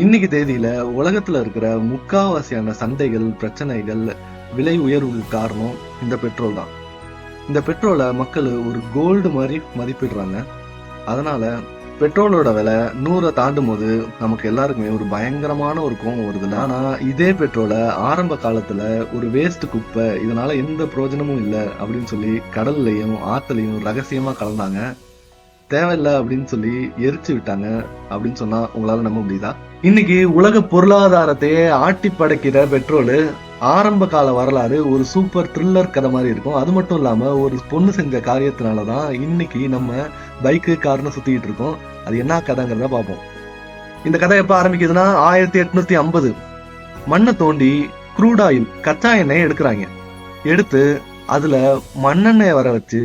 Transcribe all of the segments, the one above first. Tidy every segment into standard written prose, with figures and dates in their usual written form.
இன்னைக்கு தேதியில உலகத்துல இருக்கிற முக்காவாசியான சண்டைகள், பிரச்சனைகள், விலை உயர்வுக்கு காரணம் இந்த பெட்ரோல் தான். இந்த பெட்ரோலை மக்கள் ஒரு கோல்டு மாதிரி மதிப்பிடுறாங்க. அதனால பெட்ரோலோட விலை 100 தாண்டும் போது நமக்கு எல்லாருக்குமே ஒரு பயங்கரமான ஒரு கோபம் வருதுல்ல. ஆனா இதே பெட்ரோலை ஆரம்ப காலத்துல ஒரு வேஸ்ட் குப்பை, இதனால எந்த பிரயோஜனமும் இல்லை அப்படின்னு சொல்லி கடல்லையும் ஆத்துலையும் ரகசியமா கலந்தாங்க. தேவையில்லை அப்படின்னு சொல்லி எரிச்சு விட்டாங்க அப்படின்னு சொன்னா உங்களால நம்ப முடியுதா? இன்னைக்கு உலக பொருளாதாரத்தையே ஆட்டி படைக்கிற பெட்ரோல் ஆரம்ப கால வரலாறு ஒரு சூப்பர் த்ரில்லர் கதை மாதிரி இருக்கும். அது மட்டும் இல்லாம ஒரு பொண்ணு செஞ்ச காரியத்தினாலதான் இன்னைக்கு நம்ம பைக்கு கார்னு சுத்திட்டு இருக்கோம். அது என்ன கதைங்கிறத பார்ப்போம். இந்த கதை எப்ப ஆரம்பிக்குதுன்னா 1850 மண்ணை தோண்டி க்ரூட் ஆயில், கச்சா எண்ணெய் எடுக்கிறாங்க. எடுத்து அதுல மண்ணெண்ணெயை வர வச்சு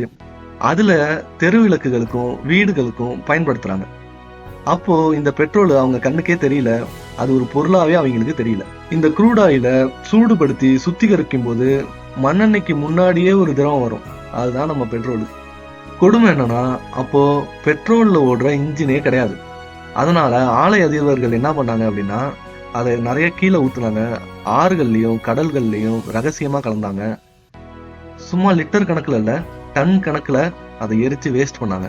அதுல தெருவிளக்குகளுக்கும் வீடுகளுக்கும் பயன்படுத்துறாங்க. அப்போ இந்த பெட்ரோல் அவங்க கண்ணுக்கே தெரியல, அது ஒரு பொருளாவே அவங்களுக்கு தெரியல. இந்த க்ரூட் ஆயில சூடுபடுத்தி சுத்திகரிக்கும் போது மண்ணெண்ணெய்க்கு முன்னாடியே ஒரு திரவம் வரும், அதுதான் நம்ம பெட்ரோல். கொடுமை என்னன்னா, அப்போ பெட்ரோல்ல ஓடுற இன்ஜினே கிடையாது. அதனால ஆலை அதிபர்கள் என்ன பண்ணாங்க அப்படின்னா, அதை நிறைய கீழே ஊத்துனாங்க. ஆறுகள்லயும் கடல்கள்லயும் ரகசியமா கலந்தாங்க. சும்மா லிட்டர் கணக்குல இல்ல, டன் கணக்குல அதை எரிச்சு வேஸ்ட் பண்ணாங்க.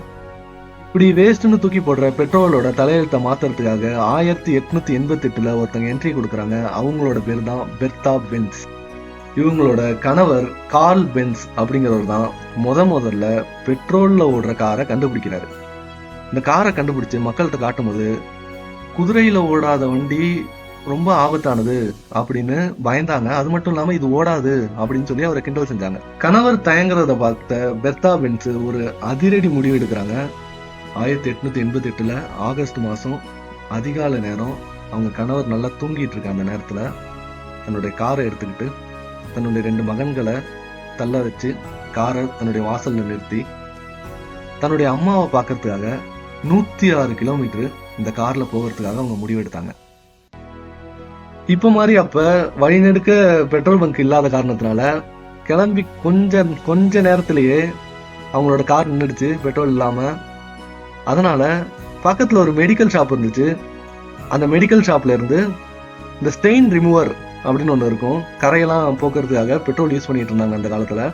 இப்படி வேஸ்ட்னு தூக்கி போடுற பெட்ரோலோட தலையெழுத்தை மாத்துறதுக்காக 1888 ஒருத்தங்க என்ட்ரி கொடுக்குறாங்க. அவங்களோட பேர் தான் பெர்தா பென்ஸ். இவங்களோட கணவர் கார்ல் பென்ஸ் அப்படிங்கிறவர் தான் முதல்ல பெட்ரோல்ல ஓடுற காரை கண்டுபிடிக்கிறாரு. இந்த காரை கண்டுபிடிச்சு மக்கள்கிட்ட காட்டும் போது, குதிரையில ஓடாத வண்டி ரொம்ப ஆபத்தானது அப்படின்னு பயந்தாங்க. அது மட்டும் இல்லாம இது ஓடாது அப்படின்னு சொல்லி அவரை கிண்டல் செஞ்சாங்க. கணவர் தயங்குறத பார்த்த பெர்தா பென்ஸ் ஒரு அதிரடி முடிவு எடுக்கிறாங்க. 1888 ஆகஸ்ட் மாசம் அதிகாலை நேரம், அவங்க கணவர் நல்லா தூங்கிட்டு இருக்க அந்த நேரத்துல தன்னுடைய காரை எடுத்துக்கிட்டு தன்னுடைய 2 மகன்களை தள்ள வச்சு காரை தன்னுடைய வாசல்ல நிறுத்தி தன்னுடைய அம்மாவை பார்க்கறதுக்காக 106 கிலோமீட்டர் இந்த கார்ல போகிறதுக்காக அவங்க முடிவெடுத்தாங்க. இப்ப மாதிரி அப்ப வழிநெடுக்க பெட்ரோல் பங்க் இல்லாத காரணத்தினால கிளம்பி கொஞ்ச நேரத்திலேயே அவங்களோட கார் நின்றுடுச்சு பெட்ரோல் இல்லாம. அதனால பக்கத்துல ஒரு மெடிக்கல் ஷாப் இருந்துச்சு. அந்த மெடிக்கல் ஷாப்ல இருந்து இந்த ஸ்டெயின் ரிமூவர் அப்படின்னு ஒண்ணு இருக்கும், கரையெல்லாம் போக்குறதுக்காக பெட்ரோல் யூஸ் பண்ணிட்டு இருந்தாங்க அந்த காலத்துல.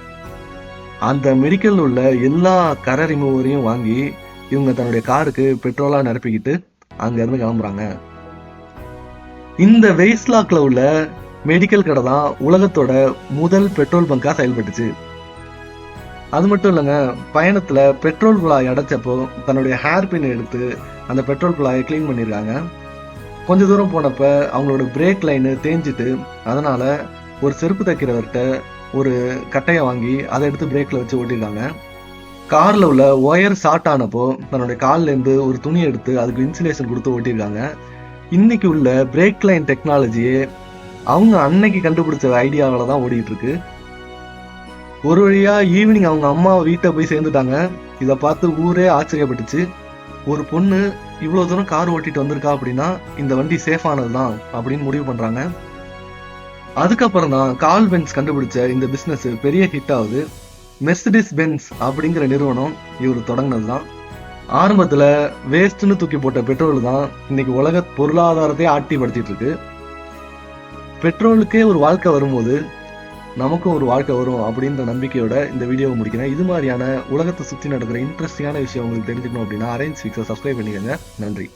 அந்த மெடிக்கல் உள்ள எல்லா கரை ரிமூவரையும் வாங்கி இவங்க தன்னுடைய காருக்கு பெட்ரோலா நிரப்பிக்கிட்டு அங்க இருந்து கிளம்புறாங்க. இந்த வெய்ஸ்லாக்ல உள்ள மெடிக்கல் கடை தான் உலகத்தோட முதல் பெட்ரோல் பங்கா செயல்பட்டுச்சு. அது மட்டும் இல்லைங்க, பயணத்துல பெட்ரோல் குழாய் அடைச்சப்போ தன்னுடைய ஹேர் பின் எடுத்து அந்த பெட்ரோல் குழாயை கிளீன் பண்ணிருக்காங்க. கொஞ்ச தூரம் போனப்ப அவங்களோட பிரேக் லைனு தேஞ்சிட்டு, அதனால ஒரு செருப்பு தைக்கிறவர்கிட்ட ஒரு கட்டையை வாங்கி அதை எடுத்து பிரேக்ல வச்சு ஓட்டிருக்காங்க. கார்ல உள்ள ஒயர் ஷார்ட் ஆனப்போ தன்னுடைய கால்ல இருந்து ஒரு துணி எடுத்து அதுக்கு இன்சுலேஷன் கொடுத்து ஓட்டிருக்காங்க. இன்னைக்கு உள்ள பிரேக் லைன் டெக்னாலஜியே அவங்க அன்னைக்கு கண்டுபிடிச்ச ஐடியாவில தான் ஓடிட்டு இருக்கு. ஒரு வழியா ஈவினிங் அவங்க அம்மா வீட்டை போய் சேர்ந்துட்டாங்க. இதை பார்த்து ஊரே ஆச்சரியப்பட்டுச்சு. ஒரு பொண்ணு இவ்வளவு தூரம் கார் ஓட்டிட்டு வந்திருக்கா அப்படின்னா இந்த வண்டி சேஃபானதுதான் அப்படின்னு முடிவு பண்றாங்க. அதுக்கப்புறம் தான் கார்ல் பென்ஸ் கண்டுபிடிச்ச இந்த பிசினஸ் பெரிய ஹிட் ஆகுது. மெர்சிடிஸ் பென்ஸ் அப்படிங்கிற நிறுவனம் இவர் தொடங்கினதுதான். ஆரம்பத்துல வேஸ்ட்னு தூக்கி போட்ட பெட்ரோல் தான் இன்னைக்கு உலக பொருளாதாரத்தை ஆட்டி படுத்திட்டு இருக்கு. பெட்ரோலுக்கே ஒரு வாழ்க்கை வரும்போது நமக்கும் ஒரு வாழ்க்கை வரும் அப்படின்ற நம்பிக்கையோட இந்த வீடியோவை முடிக்கிறேன். இது மாதிரியான உலகத்தை சுற்றி நடக்கிற இன்ட்ரெஸ்டிங்கான விஷயம் உங்களுக்கு தெரிஞ்சுக்கணும் அப்படின்னா அரேஞ்ச் ஃபிக்ஸை சப்ஸ்கிரைப் பண்ணிக்கோங்க. நன்றி.